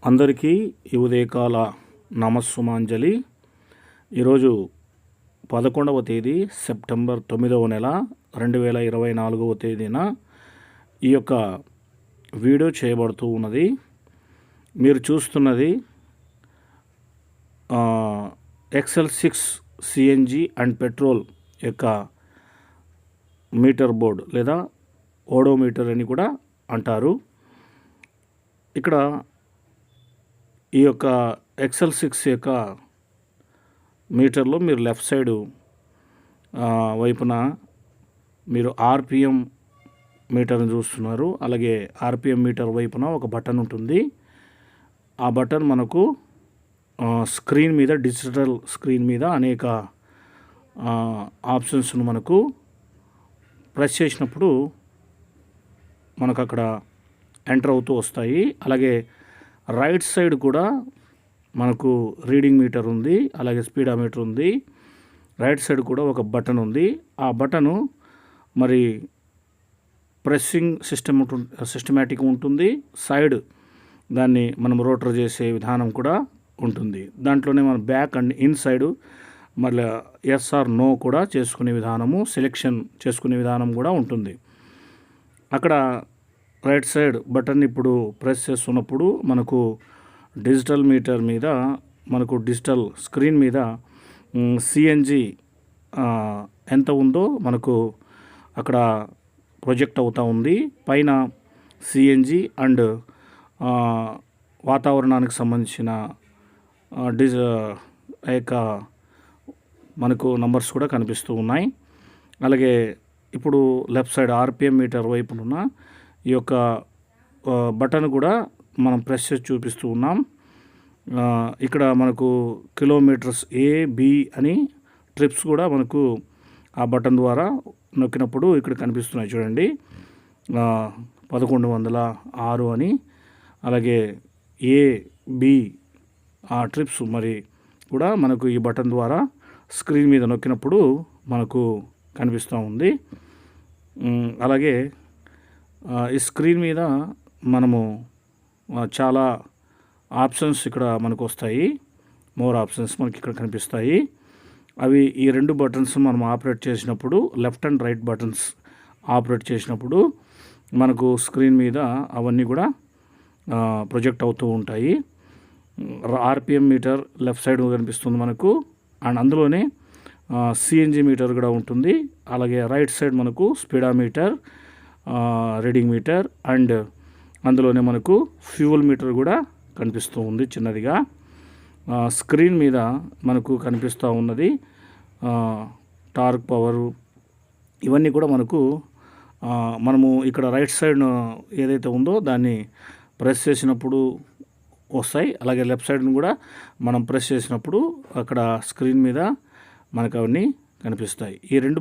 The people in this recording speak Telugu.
అందరికీ ఈ ఉదయకాల నమస్సుమాంజలి. ఈరోజు 11వ తేదీ సెప్టెంబర్ 9వ నెల 2024వ తేదీన ఈ యొక్క వీడియో చేయబడుతూ ఉన్నది. మీరు చూస్తున్నది XL6 సిఎన్జి అండ్ పెట్రోల్ యొక్క మీటర్ బోర్డ్ లేదా ఓడోమీటర్ అని కూడా అంటారు. ఇక్కడ ఈ యొక్క XL6 యొక్క మీటర్లో మీరు లెఫ్ట్ సైడు వైపున మీరు ఆర్పిఎం మీటర్ని చూస్తున్నారు. అలాగే ఆర్పిఎం మీటర్ వైపున ఒక బటన్ ఉంటుంది. ఆ బటన్ మనకు స్క్రీన్ మీద, డిజిటల్ స్క్రీన్ మీద అనేక ఆప్షన్స్ను మనకు ప్రెస్ చేసినప్పుడు మనకు అక్కడ ఎంటర్ అవుతూ వస్తాయి. అలాగే రైట్ సైడ్ కూడా మనకు రీడింగ్ మీటర్ ఉంది, అలాగే స్పీడామీటర్ ఉంది. రైట్ సైడ్ కూడా ఒక బటన్ ఉంది. ఆ బటను మరి ప్రెస్సింగ్ సిస్టమేటిక్ ఉంటుంది. సైడ్ దాన్ని మనం రోటర్ చేసే విధానం కూడా ఉంటుంది. దాంట్లోనే మన బ్యాక్ అండ్ ఇన్ సైడ్ మళ్ళీ ఎస్ ఆర్ నో కూడా చేసుకునే విధానము, సెలెక్షన్ చేసుకునే విధానం కూడా ఉంటుంది. అక్కడ రైట్ సైడ్ బటన్ ఇప్పుడు ప్రెస్ చేస్తున్నప్పుడు మనకు డిజిటల్ మీటర్ మీద, మనకు డిజిటల్ స్క్రీన్ మీద సిఎన్జి ఎంత ఉందో మనకు అక్కడ ప్రొజెక్ట్ అవుతూ ఉంది. పైన సిఎన్జి అండ్ వాతావరణానికి సంబంధించిన యొక్క మనకు నంబర్స్ కూడా కనిపిస్తూ ఉన్నాయి. అలాగే ఇప్పుడు లెఫ్ట్ సైడ్ ఆర్పిఎం మీటర్ వైపునున్న ఈ యొక్క బటన్ కూడా మనం ప్రెస్ చేసి చూపిస్తూ ఉన్నాం. ఇక్కడ మనకు కిలోమీటర్స్ A-B అని ట్రిప్స్ కూడా మనకు ఆ బటన్ ద్వారా నొక్కినప్పుడు ఇక్కడ కనిపిస్తున్నాయి చూడండి. 1106 అని, అలాగే A-B ఆ ట్రిప్స్ మరి కూడా మనకు ఈ బటన్ ద్వారా స్క్రీన్ మీద నొక్కినప్పుడు మనకు కనిపిస్తూ ఉంది. అలాగే ఈ స్క్రీన్ మీద మనము చాలా ఆప్షన్స్ ఇక్కడ మనకు వస్తాయి. మోర్ ఆప్షన్స్ మనకి ఇక్కడ కనిపిస్తాయి. అవి ఈ రెండు బటన్స్ మనం ఆపరేట్ చేసినప్పుడు, left and right buttons operate చేసినప్పుడు మనకు స్క్రీన్ మీద అవన్నీ కూడా ప్రొజెక్ట్ అవుతూ ఉంటాయి. ఆర్పిఎం మీటర్ లెఫ్ట్ సైడ్ కనిపిస్తుంది మనకు, అండ్ అందులోనే సిఎన్జి మీటర్ కూడా ఉంటుంది. అలాగే రైట్ సైడ్ మనకు స్పీడామీటర్, రీడింగ్ మీటర్, అండ్ అందులోనే మనకు ఫ్యూయల్ మీటర్ కూడా కనిపిస్తూ ఉంది చిన్నదిగా. స్క్రీన్ మీద మనకు కనిపిస్తూ ఉన్నది టార్క్ పవరు, ఇవన్నీ కూడా మనకు మనము ఇక్కడ రైట్ సైడ్ ఏదైతే ఉందో దాన్ని ప్రెస్ చేసినప్పుడు వస్తాయి. అలాగే లెఫ్ట్ సైడ్ని కూడా మనం ప్రెస్ చేసినప్పుడు అక్కడ స్క్రీన్ మీద మనకు అవన్నీ కనిపిస్తాయి. ఈ రెండు